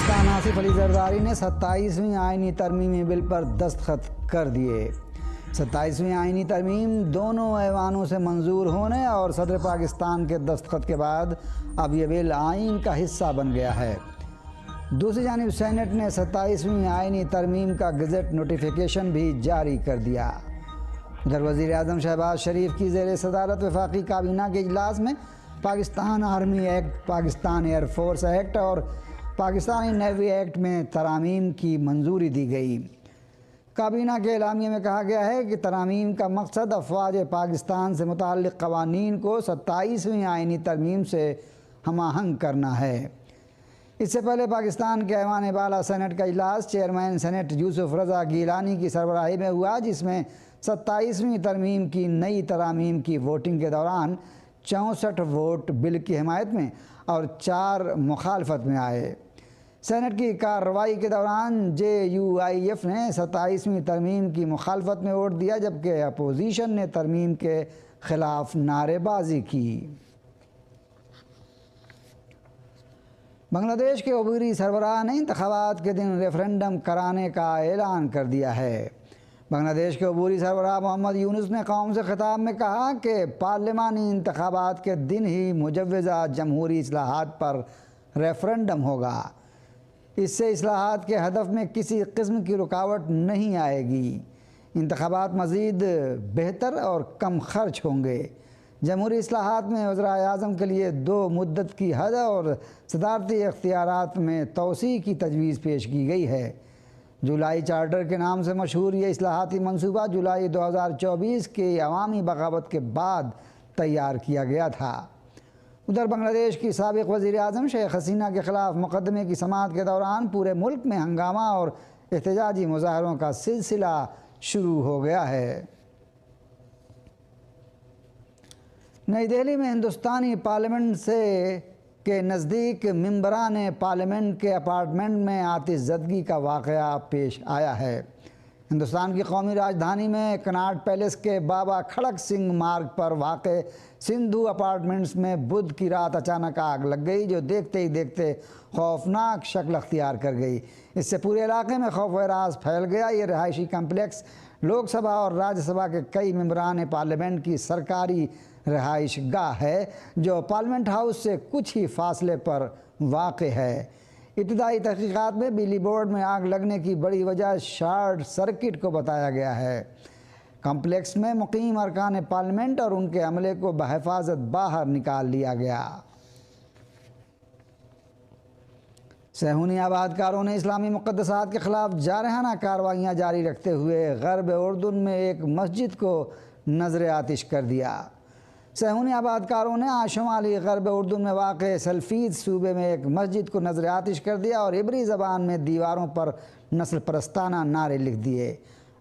پاکستان آصف علی زرداری نے 27ویں آئینی ترمیمی بل پر دستخط کر دیے۔ 27ویں آئینی ترمیم دونوں ایوانوں سے منظور ہونے اور صدر پاکستان کے دستخط کے بعد اب یہ بل آئین کا حصہ بن گیا ہے۔ دوسری جانب سینٹ نے 27ویں آئینی ترمیم کا گزٹ نوٹیفیکیشن بھی جاری کر دیا۔ ادھر وزیر اعظم شہباز شریف کی زیر صدارت وفاقی کابینہ کے اجلاس میں Pakistan army act, Pakistan air force act اور پاکستانی نیوی ایکٹ میں ترامیم کی منظوری دی گئی۔ کابینہ کے اعلامیے میں کہا گیا ہے کہ ترامیم کا مقصد افواج پاکستان سے متعلق قوانین کو 27ویں آئینی ترمیم سے ہم آہنگ کرنا ہے۔ اس سے پہلے پاکستان کے ایوان بالا سینٹ کا اجلاس چیئرمین سینٹ یوسف رضا گیلانی کی سربراہی میں ہوا، جس میں 27ویں ترمیم کی نئی ترامیم کی ووٹنگ کے دوران 64 ووٹ بل کی حمایت میں اور 4 مخالفت میں آئے۔ سینٹ کی کارروائی کے دوران JUIF نے 27ویں ترمیم کی مخالفت میں ووٹ دیا، جبکہ اپوزیشن نے ترمیم کے خلاف نعرے بازی کی۔ بنگلہ دیش کے عبوری سربراہ نے انتخابات کے دن ریفرنڈم کرانے کا اعلان کر دیا ہے۔ بنگلہ دیش کے عبوری سربراہ محمد یونس نے قوم سے خطاب میں کہا کہ پارلیمانی انتخابات کے دن ہی مجوزہ جمہوری اصلاحات پر ریفرنڈم ہوگا۔ اس سے اصلاحات کے ہدف میں کسی قسم کی رکاوٹ نہیں آئے گی۔ انتخابات مزید بہتر اور کم خرچ ہوں گے۔ جمہوری اصلاحات میں وزراء اعظم کے لیے 2 مدت کی حد اور صدارتی اختیارات میں توسیع کی تجویز پیش کی گئی ہے۔ جولائی چارٹر کے نام سے مشہور یہ اصلاحاتی منصوبہ جولائی 2024 کی عوامی بغاوت کے بعد تیار کیا گیا تھا۔ ادھر بنگلہ دیش کی سابق وزیر اعظم شیخ حسینہ کے خلاف مقدمے کی سماعت کے دوران پورے ملک میں ہنگامہ اور احتجاجی مظاہروں کا سلسلہ شروع ہو گیا ہے۔ نئی دہلی میں ہندوستانی پارلیمنٹ کے نزدیک ممبران پارلیمنٹ کے اپارٹمنٹ میں آتش زدگی کا واقعہ پیش آیا ہے۔ ہندوستان کی قومی راجدھانی میں کناٹ پیلس کے بابا کھڑک سنگھ مارگ پر واقع سندھو اپارٹمنٹس میں بدھ کی رات اچانک آگ لگ گئی، جو دیکھتے ہی دیکھتے خوفناک شکل اختیار کر گئی۔ اس سے پورے علاقے میں خوف و ہراس پھیل گیا۔ یہ رہائشی کمپلیکس لوک سبھا اور راجیہ سبھا کے کئی ممبران پارلیمنٹ کی سرکاری رہائش گاہ ہے، جو پارلیمنٹ ہاؤس سے کچھ ہی فاصلے پر واقع ہے۔ ابتدائی تحقیقات میں بجلی بورڈ میں آگ لگنے کی بڑی وجہ شارٹ سرکٹ کو بتایا گیا ہے۔ کمپلیکس میں مقیم ارکان پارلیمنٹ اور ان کے عملے کو بحفاظت باہر نکال لیا گیا۔ صہیونی آباد کاروں نے اسلامی مقدسات کے خلاف جارحانہ کارروائیاں جاری رکھتے ہوئے غرب اردن میں ایک مسجد کو نذر آتش کر دیا۔ صہیونی آباد کاروں نے شمالی غرب اردن میں واقع سلفید صوبے میں ایک مسجد کو نذر آتش کر دیا اور عبری زبان میں دیواروں پر نسل پرستانہ نعرے لکھ دیے۔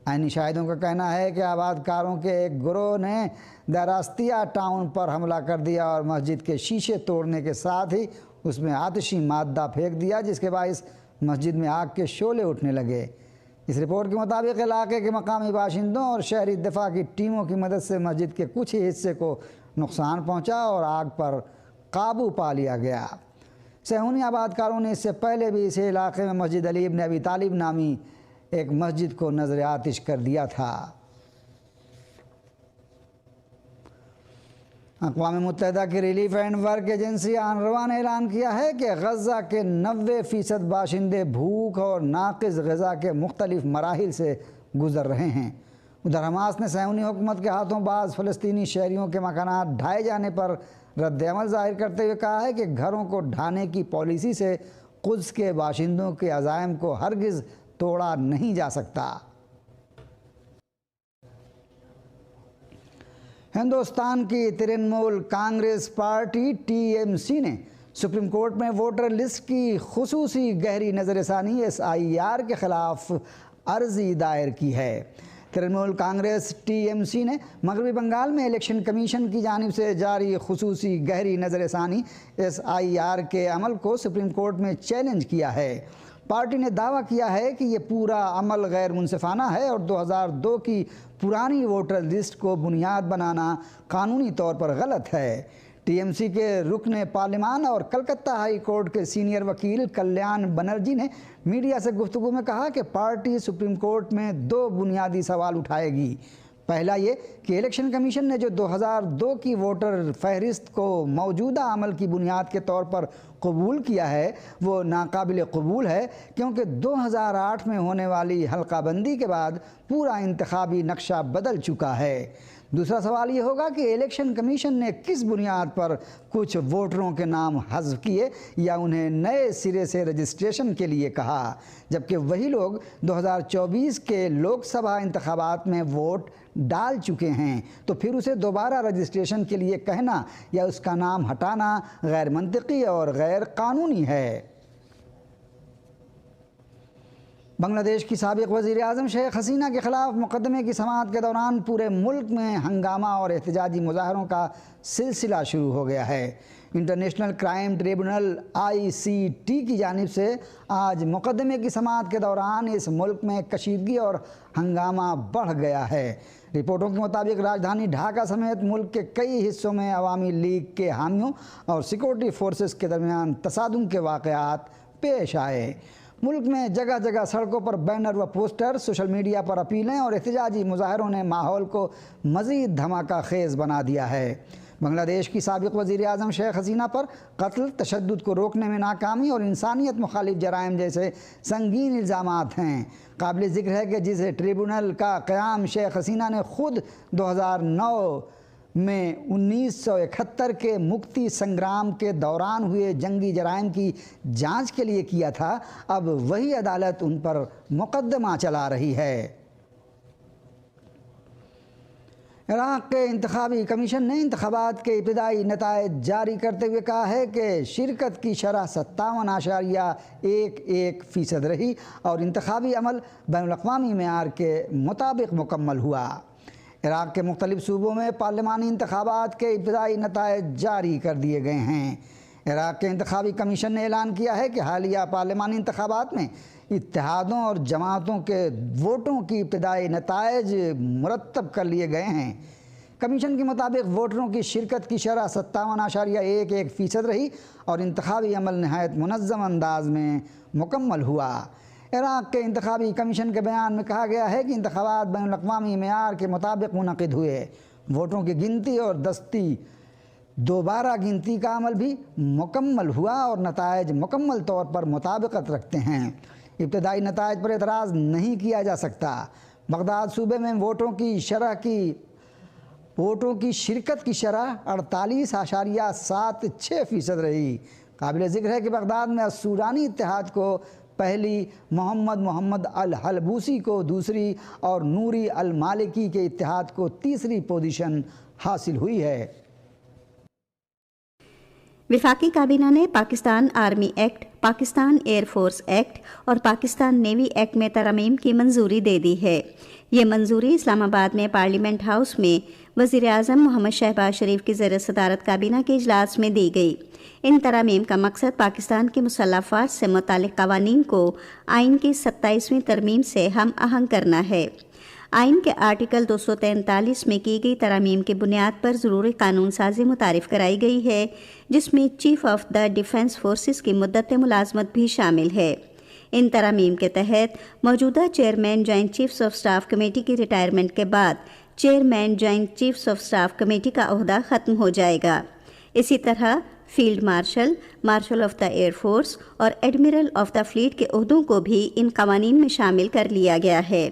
عینی شاہدوں کا کہنا ہے کہ آباد کاروں کے ایک گروہ نے دراستیا ٹاؤن پر حملہ کر دیا اور مسجد کے شیشے توڑنے کے ساتھ ہی اس میں آتشی مادہ پھینک دیا، جس کے باعث مسجد میں آگ کے شعلے اٹھنے لگے۔ اس رپورٹ کے مطابق علاقے کے مقامی باشندوں اور شہری دفاع کی ٹیموں کی مدد سے مسجد کے کچھ ہی حصے کو نقصان پہنچا اور آگ پر قابو پا لیا گیا۔ صہیونی آباد کاروں نے اس سے پہلے بھی اس علاقے میں مسجد علی ابن ابی طالب نامی ایک مسجد کو نذر آتش کر دیا تھا۔ اقوام متحدہ کی relief and work agency UNRWA نے اعلان کیا ہے کہ غزہ کے 90% باشندے بھوک اور ناقص غذا کے مختلف مراحل سے گزر رہے ہیں۔ ادھر حماس نے صہیونی حکومت کے ہاتھوں بعض فلسطینی شہریوں کے مکانات ڈھائے جانے پر رد عمل ظاہر کرتے ہوئے کہا ہے کہ گھروں کو ڈھانے کی پالیسی سے قدس کے باشندوں کے عزائم کو ہرگز توڑا نہیں جا سکتا۔ ہندوستان کی ترنمول کانگریس پارٹی TMC نے سپریم کورٹ میں ووٹر لسٹ کی خصوصی گہری نظر ثانی SIR کے خلاف عرضی دائر کی ہے۔ ترنمول کانگریس TMC نے مغربی بنگال میں الیکشن کمیشن کی جانب سے جاری خصوصی گہری نظر ثانی SIR کے عمل کو سپریم کورٹ میں چیلنج کیا ہے۔ پارٹی نے دعویٰ کیا ہے کہ یہ پورا عمل غیر منصفانہ ہے اور 2002 کی پرانی ووٹر لسٹ کو بنیاد بنانا قانونی طور پر غلط ہے۔ TMC کے رکن پارلیمان اور کلکتہ ہائی کورٹ کے سینئر وکیل کلیان بنرجی نے میڈیا سے گفتگو میں کہا کہ پارٹی سپریم کورٹ میں 2 بنیادی سوال اٹھائے گی۔ پہلا یہ کہ الیکشن کمیشن نے جو 2002 کی ووٹر فہرست کو موجودہ عمل کی بنیاد کے طور پر قبول کیا ہے وہ ناقابل قبول ہے، کیونکہ 2008 میں ہونے والی حلقہ بندی کے بعد پورا انتخابی نقشہ بدل چکا ہے۔ دوسرا سوال یہ ہوگا کہ الیکشن کمیشن نے کس بنیاد پر کچھ ووٹروں کے نام حذف کیے یا انہیں نئے سرے سے رجسٹریشن کے لیے کہا، جبکہ وہی لوگ 2024 کے لوک سبھا انتخابات میں ووٹ ڈال چکے ہیں، تو پھر اسے دوبارہ رجسٹریشن کے لیے کہنا یا اس کا نام ہٹانا غیر منطقی اور غیر قانونی ہے۔ بنگلہ دیش کی سابق وزیر اعظم شیخ حسینہ کے خلاف مقدمے کی سماعت کے دوران پورے ملک میں ہنگامہ اور احتجاجی مظاہروں کا سلسلہ شروع ہو گیا ہے۔ انٹرنیشنل کرائم ٹریبونل ICT کی جانب سے آج مقدمے کی سماعت کے دوران اس ملک میں کشیدگی اور ہنگامہ بڑھ گیا ہے۔ رپورٹوں کے مطابق راجدھانی ڈھاکہ سمیت ملک کے کئی حصوں میں عوامی لیگ کے حامیوں اور سیکورٹی فورسز کے درمیان تصادم کے واقعات پیش آئے۔ ملک میں جگہ جگہ سڑکوں پر بینر و پوسٹر، سوشل میڈیا پر اپیلیں اور احتجاجی مظاہروں نے ماحول کو مزید دھماکہ خیز بنا دیا ہے۔ بنگلہ دیش کی سابق وزیر اعظم شیخ حسینہ پر قتل، تشدد کو روکنے میں ناکامی اور انسانیت مخالف جرائم جیسے سنگین الزامات ہیں۔ قابل ذکر ہے کہ جس ٹریبونل کا قیام شیخ حسینہ نے خود 2009 میں 1971 کے مکتی سنگرام کے دوران ہوئے جنگی جرائم کی جانچ کے لیے کیا تھا، اب وہی عدالت ان پر مقدمہ چلا رہی ہے۔ عراق کے انتخابی کمیشن نے انتخابات کے ابتدائی نتائج جاری کرتے ہوئے کہا ہے کہ شرکت کی شرح 57.11% رہی اور انتخابی عمل بین الاقوامی معیار کے مطابق مکمل ہوا۔ عراق کے مختلف صوبوں میں پارلیمانی انتخابات کے ابتدائی نتائج جاری کر دیے گئے ہیں۔ عراق کے انتخابی کمیشن نے اعلان کیا ہے کہ حالیہ پارلیمانی انتخابات میں اتحادوں اور جماعتوں کے ووٹوں کی ابتدائی نتائج مرتب کر لیے گئے ہیں۔ کمیشن کے مطابق ووٹروں کی شرکت کی شرح 57.11% رہی اور انتخابی عمل نہایت منظم انداز میں مکمل ہوا۔ عراق کے انتخابی کمیشن کے بیان میں کہا گیا ہے کہ انتخابات بین الاقوامی معیار کے مطابق منعقد ہوئے۔ ووٹوں کی گنتی اور دستی دوبارہ گنتی کا عمل بھی مکمل ہوا اور نتائج مکمل طور پر مطابقت رکھتے ہیں۔ ابتدائی نتائج پر اعتراض نہیں کیا جا سکتا۔ بغداد صوبے میں ووٹوں کی شرکت کی شرح 48.76% رہی۔ قابل ذکر ہے کہ بغداد میں السورانی اتحاد کو پہلی، محمد الحلبوسی کو دوسری اور نوری المالکی کے اتحاد کو تیسری پوزیشن حاصل ہوئی ہے۔ وفاقی کابینہ نے Pakistan army act, Pakistan air force act اور پاکستان نیوی ایکٹ میں ترامیم کی منظوری دے دی ہے۔ یہ منظوری اسلام آباد میں پارلیمنٹ ہاؤس میں وزیر اعظم محمد شہباز شریف کی زیر صدارت کابینہ کے اجلاس میں دی گئی۔ ان ترامیم کا مقصد پاکستان کی مسلح افواج سے متعلق قوانین کو آئین کی 27ویں ترمیم سے ہم آہنگ کرنا ہے۔ آئین کے آرٹیکل 243 میں کی گئی ترامیم کی بنیاد پر ضروری قانون سازی متعارف کرائی گئی ہے، جس میں chief of the defence forces کی مدت ملازمت بھی شامل ہے۔ ان ترامیم کے تحت موجودہ chairman joint chiefs of staff committee کی ریٹائرمنٹ کے بعد chairman joint chiefs of staff committee کا عہدہ ختم ہو جائے گا۔ اسی طرح field marshal, martial of the air force اور ایڈمرل آف دا فلیٹ کے عہدوں کو بھی ان قوانین میں شامل کر لیا گیا ہے۔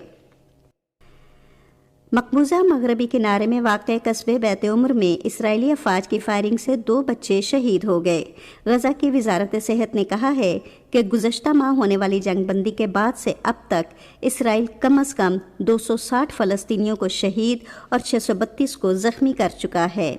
مقبوضہ مغربی کنارے میں واقع قصبے بیت عمر میں اسرائیلی افواج کی فائرنگ سے 2 بچے شہید ہو گئے۔ غزہ کی وزارت صحت نے کہا ہے کہ گزشتہ ماہ ہونے والی جنگ بندی کے بعد سے اب تک اسرائیل کم از کم 260 فلسطینیوں کو شہید اور 632 کو زخمی کر چکا ہے۔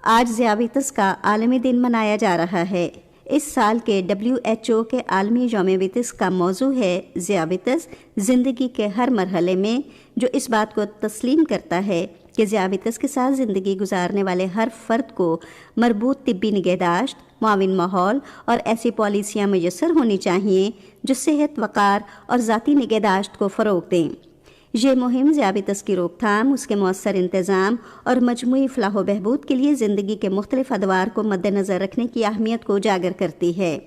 آج ذیابیطس کا عالمی دن منایا جا رہا ہے۔ اس سال کے WHO کے عالمی یوم ویتس کا موضوع ہے ذیابیطس، زندگی کے ہر مرحلے میں، جو اس بات کو تسلیم کرتا ہے کہ ذیابیطس کے ساتھ زندگی گزارنے والے ہر فرد کو مربوط طبی نگہداشت، معاون ماحول اور ایسی پالیسیاں میسر ہونی چاہیے جو صحت، وقار اور ذاتی نگہداشت کو فروغ دیں۔ یہ مہم ذیابیطس کی روک تھام، اس کے مؤثر انتظام اور مجموعی فلاح و بہبود کے لیے زندگی کے مختلف ادوار کو مد نظر رکھنے کی اہمیت کو اجاگر کرتی ہے۔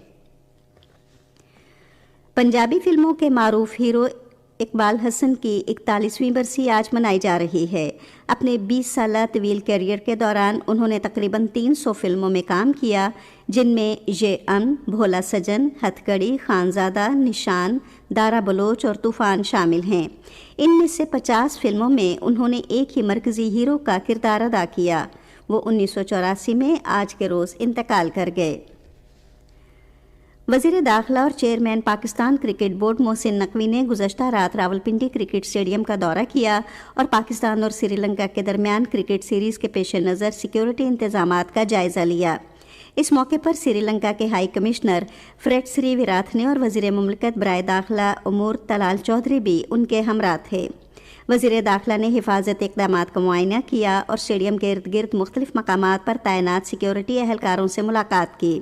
پنجابی فلموں کے معروف ہیرو اقبال حسن کی 41ویں برسی آج منائی جا رہی ہے۔ اپنے 20 سالہ طویل کیریئر کے دوران انہوں نے تقریباً 300 فلموں میں کام کیا، جن میں یہ ان، بھولا سجن، ہتھ کڑی، خانزادہ، نشان، دارا بلوچ اور طوفان شامل ہیں۔ ان میں سے 50 فلموں میں انہوں نے ایک ہی مرکزی ہیرو کا کردار ادا کیا۔ وہ 1984 میں آج کے روز انتقال کر گئے۔ وزیر داخلہ اور chairman Pakistan cricket board Mohsin Naqvi نے گزشتہ رات راولپنڈی کرکٹ اسٹیڈیم کا دورہ کیا اور پاکستان اور سری لنکا کے درمیان کرکٹ سیریز کے پیش نظر سیکیورٹی انتظامات کا جائزہ لیا۔ اس موقع پر سری لنکا کے ہائی کمشنر فریڈ سری ویراتھ نے اور وزیر مملکت برائے داخلہ امور طلال چودھری بھی ان کے ہمراہ تھے۔ وزیر داخلہ نے حفاظت اقدامات کا معائنہ کیا اور اسٹیڈیم کے ارد گرد مختلف مقامات پر تعینات سیکیورٹی اہلکاروں سے ملاقات کی۔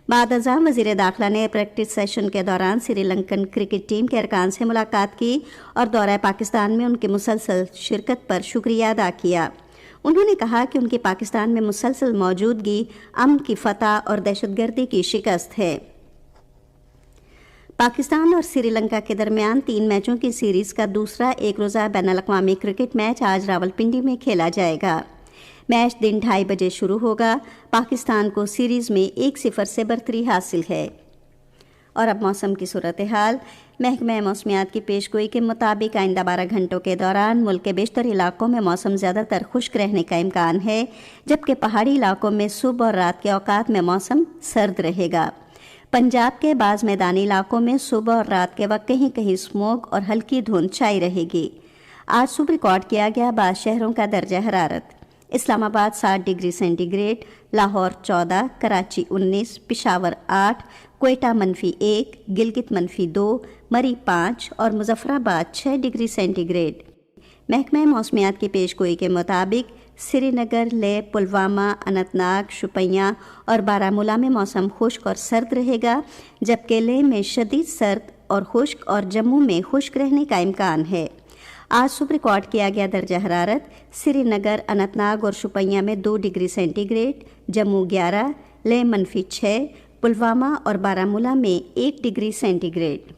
بعد ازاں وزیر داخلہ نے پریکٹس سیشن کے دوران سری لنکن کرکٹ ٹیم کے ارکان سے ملاقات کی اور دورہ پاکستان میں ان کی مسلسل شرکت پر شکریہ ادا کیا۔ انہوں نے کہا کہ ان کی پاکستان میں مسلسل موجودگی امن کی فتح اور دہشت گردی کی شکست ہے۔ پاکستان اور سری لنکا کے درمیان 3 میچوں کی سیریز کا دوسرا ایک روزہ بین الاقوامی کرکٹ میچ آج راولپنڈی میں کھیلا جائے گا۔ میچ دن 2:30 بجے شروع ہوگا۔ پاکستان کو سیریز میں 1-0 سے برتری حاصل ہے۔ اور اب موسم کی صورتحال۔ محکمہ موسمیات کی پیشگوئی کے مطابق آئندہ 12 گھنٹوں کے دوران ملک کے بیشتر علاقوں میں موسم زیادہ تر خشک رہنے کا امکان ہے، جبکہ پہاڑی علاقوں میں صبح اور رات کے اوقات میں موسم سرد رہے گا۔ پنجاب کے بعض میدانی علاقوں میں صبح اور رات کے وقت کہیں کہیں اسموگ اور ہلکی دھند چھائی رہے گی۔ آج صبح ریکارڈ کیا گیا بعض شہروں کا درجہ حرارت: Islamabad 60 degree centigrade, Lahore 14، Karachi 19، Peshawar 8، Quetta -1، Gilgit -2، Murree 5 اور مظفر آباد 6 ڈگری سینٹی گریڈ۔ محکمہ موسمیات کی پیشگوئی کے مطابق سری نگر، لیہ، پلوامہ، اننت ناگ، شوپیاں اور بارہمولہ میں موسم خشک اور سرد رہے گا، جبکہ لیہ میں شدید سرد اور خشک اور جموں میں خشک رہنے کا امکان ہے۔ آج صبح ریکارڈ کیا گیا درجہ حرارت سری نگر، اننت ناگ اور شوپیاں میں 2 degree centigrade, Jammu 11، Leh -6، Pulwama اور بارہمولہ میں 1 ڈگری سینٹی گریڈ۔